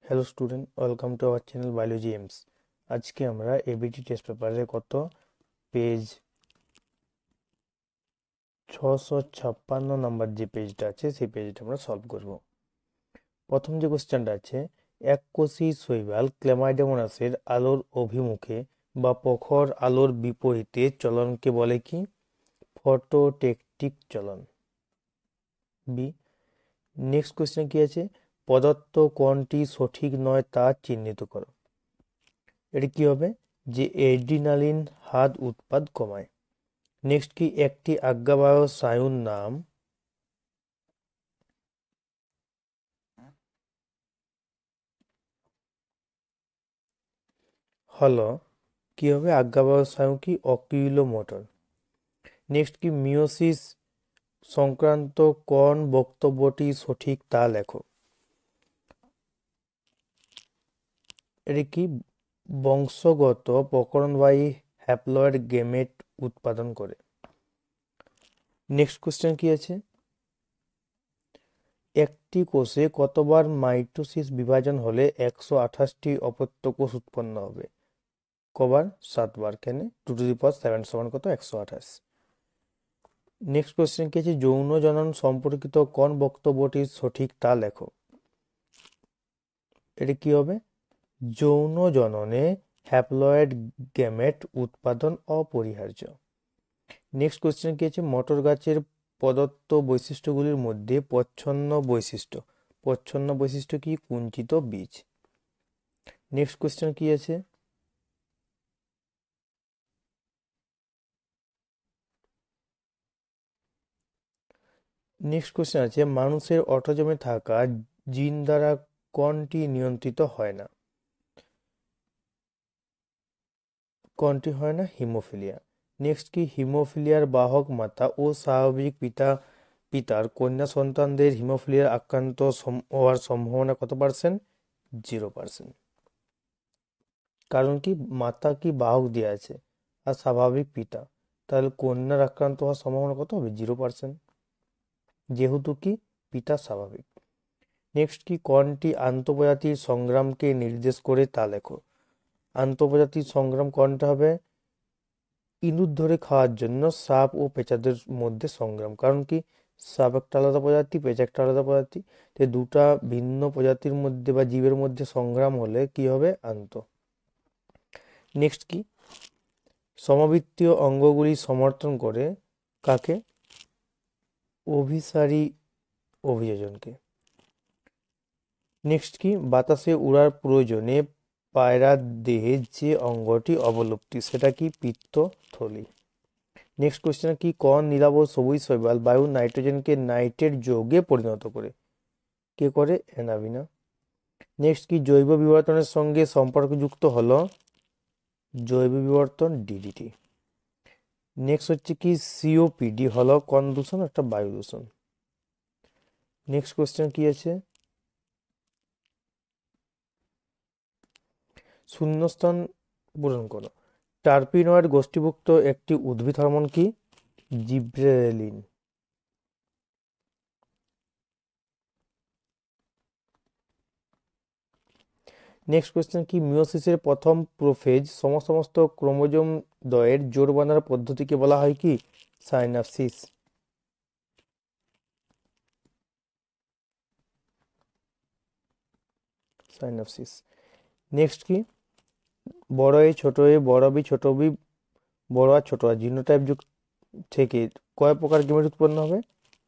Hello student, welcome to our channel biology aims. আজকে আমরা ABT test পেপারের কত পেজ 656 যে পেজটা আছে সেই পেজটা আমরা সলভ করব। প্রথম যে কোশ্চেনটা আছে, এককোষী শৈবাল ক্ল্যামাইডোমোনাসের আলোর অভিমুখে বা প্রখর আলোর বিপরীতে চলনকে বলে কি? ফটোটেকটিক চলন। বি। নেক্সট কোশ্চেন কি আছে, প্রদত্ত কোনটি সঠিক নয় তা চিহ্নিত করো। এটা কি হবে? যে এড্রিনালিন হাদ উৎপাদ কমায়। নেক্সট কি, একটি আজ্ঞাবহ স্নায়ুর নাম হলো, কি হবে? আজ্ঞাবহ স্নায়ু কি? অকিউলোমোটর। নেক্সট কি, মিওসিস সংক্রান্ত কোন বক্তব্যটি সঠিক তা লেখো। এটা কি? বংশগত প্রকরণবাহী হ্যাপ্লয়েড গেমেট উৎপাদন করে। নেক্সট কোশ্চেন কি আছে, একটি কোষে কতবার মাইটোসিস বিভাজন হলে 128টি অপত্য কোষ উৎপন্ন হবে? কবার? 7বার। কেন? 2^7 সমান কত? 128। নেক্সট কোশ্চেন কি আছে, যৌন জনন সম্পর্কিত কোন বক্তব্যটি সঠিক তা লেখো। এটা কি হবে? যৌন জননে হ্যাপ্লয়েড গ্যামেট উৎপাদন অপরিহার্য। নেক্সট কোশ্চেন কি আছে, মটর গাছের প্রদত্ত বৈশিষ্ট্যগুলির মধ্যে প্রচ্ছন্ন বৈশিষ্ট্য কি? কুঞ্চিত বীজ। নেক্সট কোশ্চেন কি আছে, মানুষের অটোজমে থাকা জিন দ্বারা কোনটি নিয়ন্ত্রিত হয় না? কোনটি হয় না? হিমোফিলিয়া। নেক্সট কি, হিমোফিলিয়ার বাহক মাতা ও স্বাভাবিক পিতার কন্যা সন্তানদের হিমোফিলিয়ার আক্রান্ত হওয়ার সম্ভাবনা কত পার্সেন্ট? 0%। কারণ কি, মাতা কি বাহক দেওয়া আছে আর স্বাভাবিক পিতা, তাহলে কন্যার আক্রান্ত হওয়ার সম্ভাবনা কত হবে? 0%, যেহেতু কি পিতা স্বাভাবিক। নেক্সট কি, কোনটি আন্তঃপ্রজাতির সংগ্রামকে নির্দেশ করে তা লেখো। আন্তঃপ্রজাতির সংগ্রাম কোনটা হবে? ইঁদুর ধরে খাওয়ার জন্য সাপ ও পেঁচাদের মধ্যে সংগ্রাম। কারণ কি, সাপ একটা আলাদা প্রজাতি, পেঁচা একটা আলাদা প্রজাতি, তো দুটা ভিন্ন প্রজাতির মধ্যে বা জীবের মধ্যে সংগ্রাম হলে কি হবে? নেক্সট কি, সমবৃত্তীয় অঙ্গগুলি সমর্থন করে কাকে? অভিসারী অভিযোজনকে। নেক্সট কি, বাতাসে উড়ার প্রয়োজনে পায়রার দেহে যে অঙ্গটি অবলুপ্তি সেটা কি? পিত্তথলি। নেক্সট কোশ্চেন কি, কোন নীলাভ সবুজ শৈবাল বায়ুর নাইট্রোজেনকে নাইট্রেট যৌগে পরিণত করে? কে করে? অ্যানাবিনা। নেক্সট কি, জৈব বিবর্তনের সঙ্গে সম্পর্কযুক্ত হলো জৈব বিবর্তন ডিডিটি। নেক্সট হচ্ছে কি, সিওপিডি হলো কোন দূষণ? একটা বায়ু দূষণ। নেক্সট কোশ্চেন কি আছে, শূন্যস্থান পূরণ করো। টার্পিনয়েড গোষ্ঠীভুক্ত একটি উদ্ভিদ হরমোন কি? জিব্রেলিন। নেক্সট কোশ্চেন কি, মিওসিসের প্রথম প্রোফেজ সমস্ত ক্রোমোজোম দ্বয়ের জোড় বাঁধার পদ্ধতিকে বলা হয় কি? সাইনাপসিস। সাইনাপসিস। নেক্সট কি, বড় এ ছোট এ বড় বি ছোট বি বড় আর ছোট আর জিনোটাইপ যুক্ত থেকে কয় প্রকার গেমেট উৎপন্ন হবে?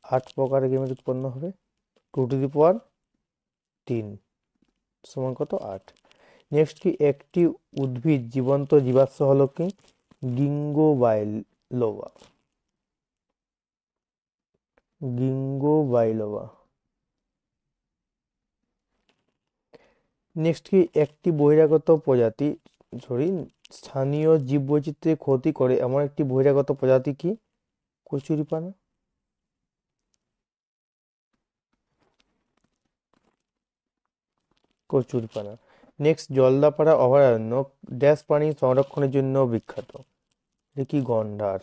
8 প্রকার গেমেট উৎপন্ন হবে। 2^3 সমান কত? 8। নেক্সট কি, একটি উদ্ভিদ জীবন্ত জীবাশ্ম হলো কি? গিঙ্গো বাইলোবা। নেক্সট কি, একটি বহিরাগত প্রজাতি স্থানীয় জীববৈচিত্র্যের ক্ষতি করে এমন একটি বহিরাগত প্রজাতি কি? কচুরিপানা। কচুরিপানা। নেক্সট, জলদাপাড়া অভয়ারণ্য ড্যাশ প্রাণী সংরক্ষণের জন্য বিখ্যাত? এ কি? গন্ডার।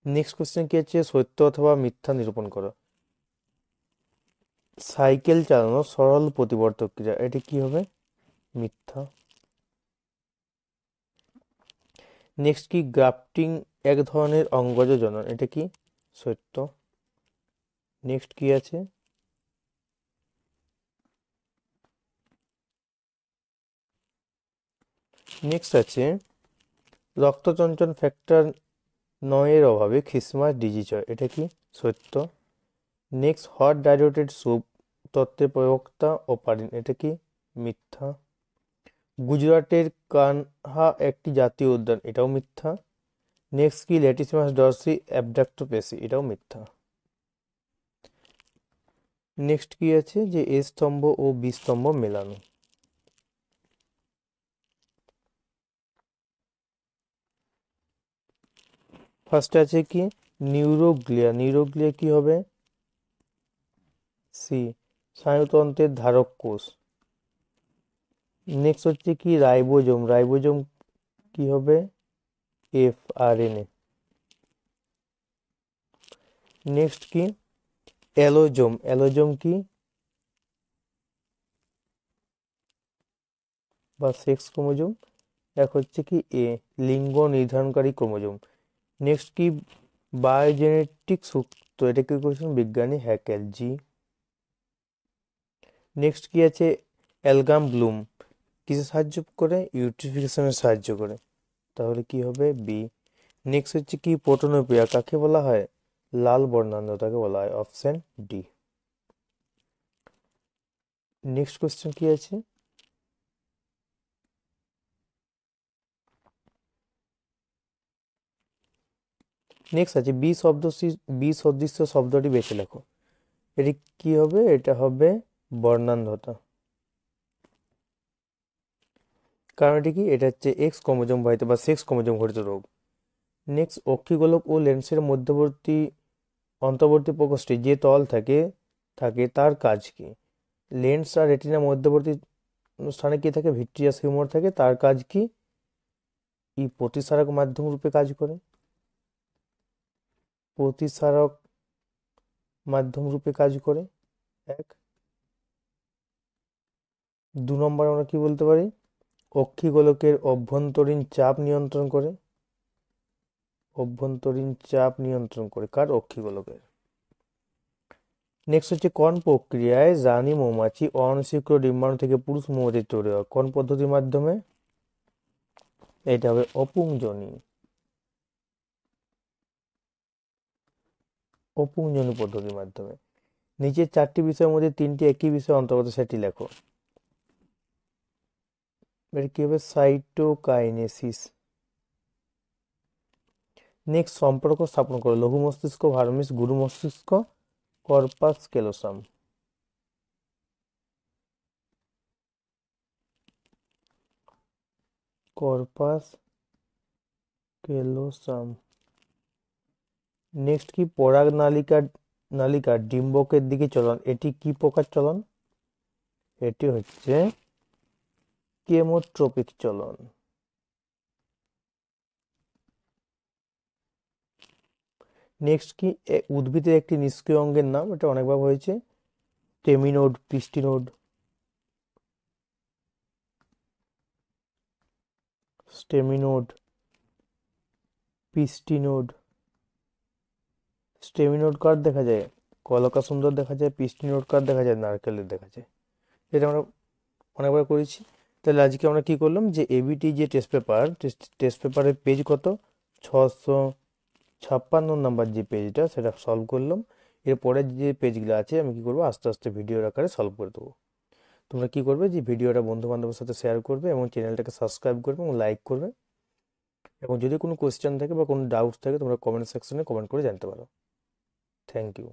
নেক্সট কোশ্চেন কি আছে, সত্য অথবা মিথ্যা নিরূপণ করো। সাইকেল চালানো সরল প্রতিবর্তক ক্রিয়া, এটি কি হবে? মিথ্যা। নেক্সট কি গ্রাফটিং এক ধরনের অঙ্গজ জনন, এটা কি? সত্য। নেক্সট কি আছে? নেক্সট আছে রক্তচঞ্চল ফ্যাক্টর 9 এর অভাবে খ্রিসমাস ডিজিজ হয়, এটা কি? সত্য। নেক্সট হট ডাইলুটেড স্যুপ তত্ত্বের প্রবক্তা ওপারিন, এটা কি? মিথ্যা। গুজরাটের কানহা একটি জাতীয় উদ্যান, এটাও মিথ্যা। নেক্সট কি ল্যাটিসিমাস ডরসি অ্যাবডাক্টোপেসি, এটাও মিথ্যা। নেক্সট কি আছে যে এ স্তম্ভ ও বি স্তম্ভ মেলানো। ফার্স্টে আছে কি নিউরোগ্লিয়া, নিউরোগ্লিয়া কি হবে? সি স্নায়ুতন্ত্রের ধারক কোষ। নেক্সট হচ্ছে কি রাইবোজোম, রাইবোজোম কি হবে? F R N A. Next কি অ্যালোজোম, অ্যালোজোম কি? বা সেক্স ক্রোমোজোম। এক হচ্ছে কি এ লিঙ্গ নির্ধারণকারী ক্রোমোজোম। নেক্সট কি বায়োজেনেটিক সূত্র, এটা কি করেছেন বিজ্ঞানী হ্যাকেল জি। নেক্সট কি আছে অ্যালগাম ব্লুম কিসে সাহায্য করে? ইউট্রিফিকেশনে সাহায্য করে, তাহলে কি হবে? বি। নেক্সট হচ্ছে কি প্রোটোনোপিয়া কাকে বলা হয়? লাল বর্ণান্ধতাকে বলা হয়, অপশন ডি। নেক্সট কোশ্চেন কি আছে? নেক্সট আছে বি সদৃশ্য শব্দটি বেছে লেখো, এটি কি হবে? এটা হবে বর্ণান্ধতা। কারণ এটি কি? এটা হচ্ছে এক্স ক্রোমোজোম বাহিত বা সেক্স ক্রোমোজোম ঘটিত রোগ। নেক্সট অক্ষিগোলক ও লেন্সের মধ্যবর্তী অন্তর্বর্তী প্রকোষ্ঠে যে তল থাকে থাকে তার কাজ কি? লেন্স আর রেটিনার মধ্যবর্তী স্থানে কি থাকে? ভিট্রিয়াস হিউমার থাকে, তার কাজ কি? ই প্রতিসারক মাধ্যম রূপে কাজ করে, প্রতিসারক মাধ্যম রূপে কাজ করে। এক। 2 নম্বর আমরা কি বলতে পারি? অক্ষিগোলকের অভ্যন্তরীণ চাপ নিয়ন্ত্রণ করে, অভ্যন্তরীণ চাপ নিয়ন্ত্রণ করে কার? অক্ষিগোলকের। নেক্সট হচ্ছে কোন প্রক্রিয়ায় রানী মৌমাছি অনিষিক্ত ডিম্বাণু থেকে পুরুষ মৌমাছি তৈরি হয়? কোন পদ্ধতির মাধ্যমে? এটা হবে অপুংজনী, অপুংজনী পদ্ধতির মাধ্যমে। নিচের 4টি বিষয়ের মধ্যে 3টি একই বিষয় অন্তর্গত, সেটি লেখো। এটা কি হবে? সাইটোকাইনেসিস। নেক্সট সম্পর্ক স্থাপন করো লঘু মস্তিষ্ক ভার্মিস গুরু মস্তিষ্ক corpus callosum. Corpus callosum. Next কি পরাগ নালিকার ডিম্বকের দিকে চলন, এটি কি প্রকার চলন? এটি হচ্ছে কেমোট্রপিক চলন। নেক্সট কি উদ্ভিদের একটি নিষ্ক্রিয় অঙ্গের নাম, এটা অনেকবার হয়েছে, স্টেমিনোড পিস্টিনোড। স্টেমিনোড পিস্টিনোড। স্টেমিনোড কার দেখা যায়? কলকা সুন্দর দেখা যায়। পিস্টিনোড কার দেখা যায়? নারকেলের দেখা যায়। এটা আমরা অনেকবার করেছি। তাহলে আজকে আমরা কি করলাম যে এবিটি যে টেস্ট পেপারের পেজ কত? 656 নাম্বার যে পেজটা, সেটা সলভ করলাম। এরপরে যে পেজগুলো আছে আমি কি করবো আস্তে আস্তে ভিডিওর আকারে সলভ করে দেবো। তোমরা কি করবে যে ভিডিওটা বন্ধু বান্ধবের সাথে শেয়ার করবে এবং চ্যানেলটাকে সাবস্ক্রাইব করবে এবং লাইক করবে। এবং যদি কোনো কোয়েশ্চেন থাকে বা কোনো ডাউট থাকে তোমরা কমেন্ট সেকশনে কমেন্ট করে জানতে পারো। Thank you.